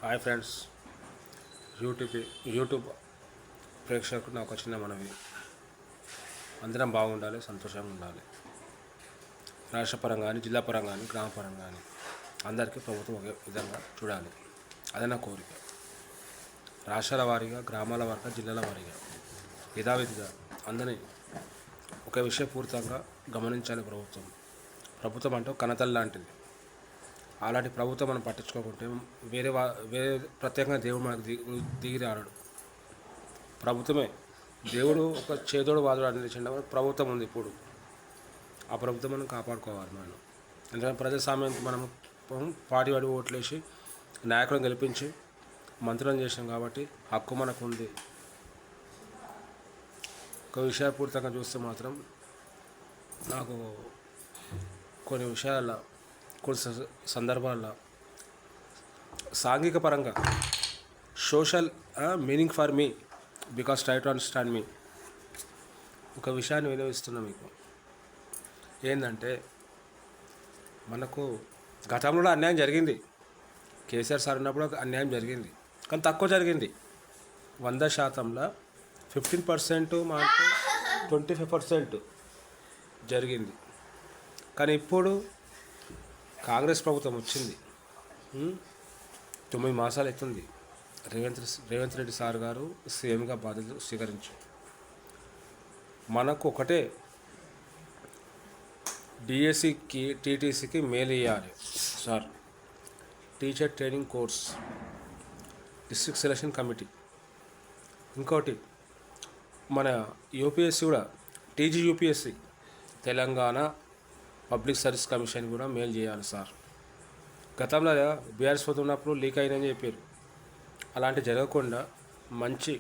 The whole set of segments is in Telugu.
హాయ్ ఫ్రెండ్స్, యూట్యూబ్ యూట్యూబ్ ప్రేక్షకులకు నాకు చిన్న మనవి. అందరం బాగుండాలి, సంతోషంగా ఉండాలి. రాష్ట్ర పరంగా కానీ, జిల్లా పరంగా కానీ, గ్రామ పరంగా కానీ అందరికీ ప్రభుత్వం ఒకే విధంగా చూడాలి. అదే నా కోరిక. రాష్ట్రాల వారీగా, గ్రామాల వారీగా, జిల్లాల వారీగా యథావిధిగా అందరినీ ఒక విషయపూరితంగా గమనించాలి. ప్రభుత్వం అంటే కన్నతల్లి లాంటిది. అలాంటి ప్రభుత్వం మనం పట్టించుకోకుంటే వేరే ప్రత్యేకంగా దేవుడు మనకు దిగి రాడు. ప్రభుత్వమే దేవుడు ఒక చేదోడు వాదుడు అందించండి. ప్రభుత్వం ఉంది ఇప్పుడు. ఆ ప్రభుత్వం మనం కాపాడుకోవాలి. ఎందుకంటే ప్రజాస్వామ్యం మనం పార్టీ వాడి ఓట్లేసి నాయకులను గెలిపించి మంత్రులను చేసాం కాబట్టి హక్కు మనకు ఉంది. ఒక విషయపూరితంగా చూస్తే మాత్రం నాకు కొన్ని విషయాల కొన్ని సందర్భాల్లో సాంఘిక పరంగా social meaning for me because try to understand మీ ఒక విషయాన్ని వినియోగిస్తున్నా మీకు. ఏంటంటే మనకు గతంలో అన్యాయం జరిగింది. కేసీఆర్ సార్ ఉన్నప్పుడు అన్యాయం జరిగింది, కానీ తక్కువ జరిగింది. 100%లో 15% మాకు 25% జరిగింది. కానీ ఇప్పుడు కాంగ్రెస్ ప్రభుత్వం వచ్చింది, 9 మాసాలు అవుతుంది. రేవంత్ రెడ్డి సార్ గారు సీఎంగా బాధ్యతలు స్వీకరించి మనకు ఒకటే డిఎస్సికి టీటీసీకి మేలు ఇవ్వాలి sir. Teacher training course, district selection committee, ఇంకోటి మన యూపీఎస్సీ కూడా టీజీయూపీఎస్సీ తెలంగాణ పబ్లిక్ సర్వీస్ కమిషన్ కూడా మెయిల్ చేయాలి సార్. గతంలో బీఆర్ఎస్ ఉన్నప్పుడు లీక్ అయిందని చెప్పారు. అలాంటి జరగకుండా మంచి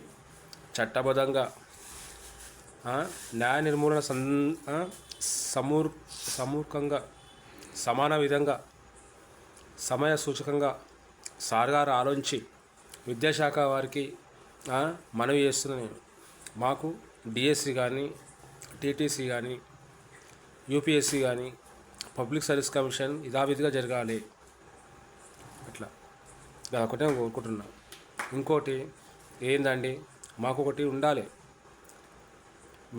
చట్టబద్ధంగా న్యాయ నిర్మూలన సమూర్ఖంగా సమాన విధంగా సమయ సూచకంగా సార్ గారు ఆలోచించి విద్యాశాఖ వారికి మనవి చేస్తున్నా నేను. మాకు డిఎస్సి కానీ, టీటీసీ కానీ, యూపీఎస్సీ కానీ, పబ్లిక్ సర్వీస్ కమిషన్ యథావిధిగా జరగాలి. అట్లా ఒకటే కోరుకుంటున్నాం. ఇంకోటి ఏందండి, మాకు ఒకటి ఉండాలి.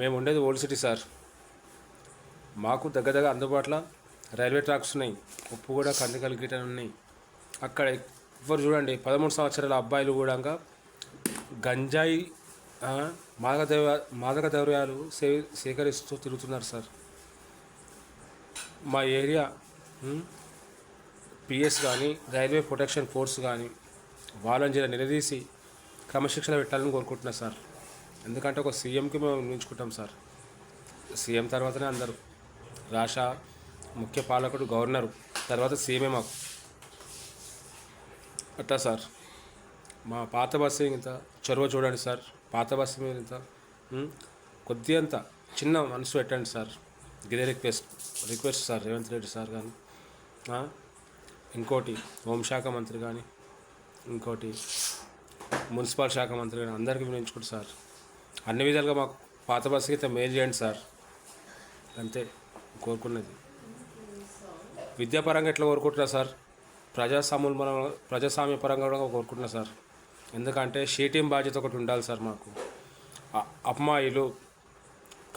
మేము ఉండేది ఓల్డ్ సిటీ సార్. మాకు దగ్గర అందుబాటులో రైల్వే ట్రాక్స్ ఉన్నాయి, ఉప్పుగూడ, కందికల్ గిటన్ ఉన్నాయి. అక్కడ ఎవరు చూడండి 13 సంవత్సరాల అబ్బాయిలు కూడా గంజాయి మాదక ద్రవ్యాలు సేకరిస్తూ తిరుగుతున్నారు సార్. మా ఏరియా పిఎస్ కానీ, రైల్వే ప్రొటెక్షన్ ఫోర్స్ కానీ వాలంటీర్లు నిలదీసి క్రమశిక్షణ పెట్టాలని కోరుకుంటున్నా సార్. ఎందుకంటే ఒక సీఎంకి మేము నిర్ణయించుకుంటాం సార్. సీఎం తర్వాతనే అందరూ. రాష్ట్ర ముఖ్య పాలకుడు గవర్నరు, తర్వాత సీఎంఏ మాకు. అట్లా సార్. మా పాత బస్సు ఇంత చొరవ చూడండి సార్. పాత బస్సు మీద ఇంత కొద్దిగంత చిన్న మనసు పెట్టండి సార్. ఇదే request sir Revanth Reddy sir కానీ, ఇంకోటి హోంశాఖ మంత్రి కానీ, ఇంకోటి మున్సిపల్ శాఖ మంత్రి కానీ అందరికీ వినియోగించుకుంటు సార్. అన్ని విధాలుగా మాకు పాత బస్సుకి అయితే మేలు చేయండి సార్. అంతే కోరుకున్నది. విద్యాపరంగా ఎట్లా కోరుకుంటున్నా సార్, ప్రజాస్వామ్య పరంగా కూడా కోరుకుంటున్నా సార్. ఎందుకంటే షీటీం బాధ్యత ఒకటి ఉండాలి సార్ మాకు. అమ్మాయిలు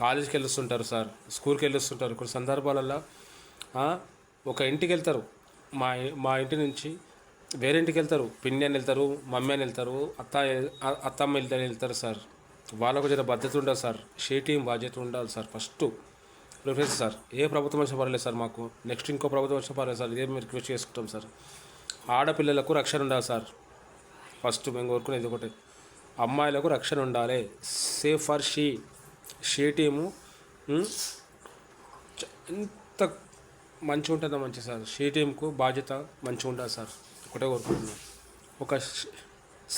కాలేజీకి వెళ్ళొస్తుంటారు సార్, స్కూల్కి వెళ్ళొస్తుంటారు. కొన్ని సందర్భాలలో ఒక ఇంటికి వెళ్తారు, మా ఇంటి నుంచి వేరే ఇంటికి వెళ్తారు. పిన్ని అని వెళ్తారు, మమ్మీ అని వెళ్తారు, అత్తమ్మ వెళ్తారు సార్. వాళ్ళకు జర బాధ్యత ఉండదు సార్. షీటీం బాధ్యత ఉండాలి సార్. First preference sir. ఏ ప్రభుత్వం వచ్చినా పర్లేదు సార్ మాకు. నెక్స్ట్ ఇంకో ప్రభుత్వం వచ్చినా పర్లేదు సార్. ఇదే మేము రిక్వెస్ట్ చేసుకుంటాం సార్. ఆడపిల్లలకు రక్షణ ఉండాలి సార్. ఫస్ట్ మేము కోరుకునేది ఒకటి, అమ్మాయిలకు రక్షణ ఉండాలి. సేఫ్ ఫర్ షీ టీము ఎంత మంచిగా ఉంటుందో మంచి సార్. షీ టీంకు బాధ్యత మంచిగా ఉంటుంది సార్. ఒకటే కోరుకుంటున్నాం. ఒక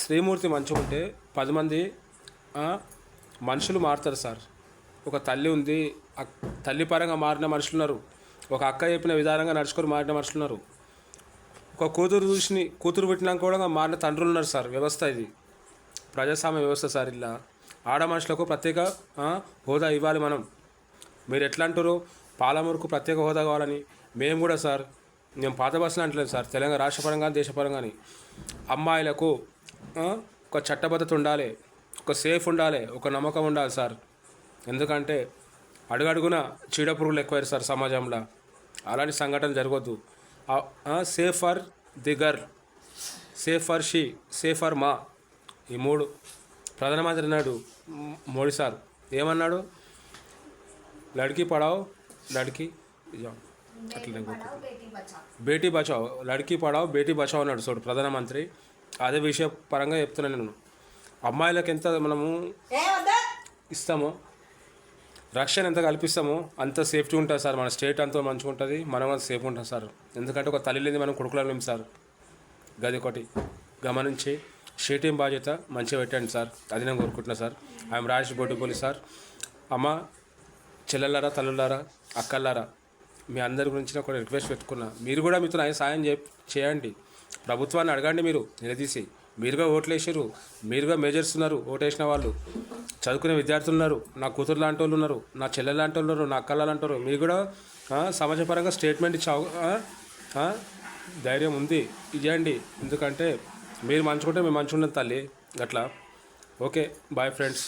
శ్రీమూర్తి మంచిగా ఉంటే 10 మంది మనుషులు మారుతారు సార్. ఒక తల్లి ఉంది, తల్లి పరంగా మారిన మనుషులు ఉన్నారు. ఒక అక్క చెప్పిన విధానంగా నడుచుకొని మారిన మనుషులు ఉన్నారు. ఒక కూతురు పెట్టినాక కూడా మారిన తండ్రులు ఉన్నారు సార్. వ్యవస్థ ఇది ప్రజాస్వామ్య వ్యవస్థ సార్. ఇలా ఆడ మనుషులకు ప్రత్యేక హోదా ఇవ్వాలి మనం. మీరు ఎట్లా అంటారో పాలమూరుకు ప్రత్యేక హోదా కావాలని మేము కూడా సార్, మేము పాత బస్సులు అంటలేదు సార్. తెలంగాణ రాష్ట్రపరంగా దేశపరంగా అమ్మాయిలకు ఒక చట్టబద్ధత ఉండాలి, ఒక సేఫ్ ఉండాలి, ఒక నమ్మకం ఉండాలి సార్. ఎందుకంటే అడుగడుగున చీడపురుగులు ఎక్కువయ్యారు సార్ సమాజంలో. అలాంటి సంఘటన జరగద్దు. Safe for the girl, safe for she, safe for మా. ఈ మూడు ప్రధానమంత్రి అన్నాడు మోడీ సార్. ఏమన్నాడు? లడ్కీ పడావ్ లడ్కీ అట్లనే బేటీ బచావ్, లడ్కీ పడావ్ బేటీ బచావ్ అన్నాడు చూడు ప్రధానమంత్రి. అదే విషయ పరంగా చెప్తున్నాను నేను. అమ్మాయిలకు ఎంత మనము ఇస్తామో, రక్షణ ఎంత కల్పిస్తామో అంత సేఫ్టీ ఉంటుంది సార్. మన స్టేట్ అంతా మంచిగా ఉంటుంది, మనం అంత సేఫ్ ఉంటాం సార్. ఎందుకంటే ఒక తల్లి లేని మనం కొడుకులేం సార్. గది ఒకటి గమనించి షీటింగ్ బాధ్యత మంచిగా పెట్టండి సార్. అది నేను కోరుకుంటున్నా sir. I'm Rajesh Botipalli sir. అమ్మ, చెల్లెళ్ళారా, తల్లులారా, అక్కల్లారా, మీ అందరి గురించి ఒక రిక్వెస్ట్ పెట్టుకున్నా. మీరు కూడా మీతో సాయం చేయండి. ప్రభుత్వాన్ని అడగండి, మీరు నిలదీసి. మీరుగా ఓట్లు వేసారు, మీరుగా మేజర్స్ ఉన్నారు, ఓటేసిన వాళ్ళు, చదువుకునే విద్యార్థులు ఉన్నారు, నా కూతురు లాంటి వాళ్ళు ఉన్నారు, నా చెల్లెలు లాంటి వాళ్ళు ఉన్నారు, నా అక్కల లాంటి వాళ్ళు. మీరు కూడా సమాజపరంగా స్టేట్మెంట్ ఇచ్చావు, ధైర్యం ఉంది, ఇవ్వండి. ఎందుకంటే మీరు మంచుకుంటే మేము మంచుకుంటాం తల్లి. అట్లా. Okay, bye friends.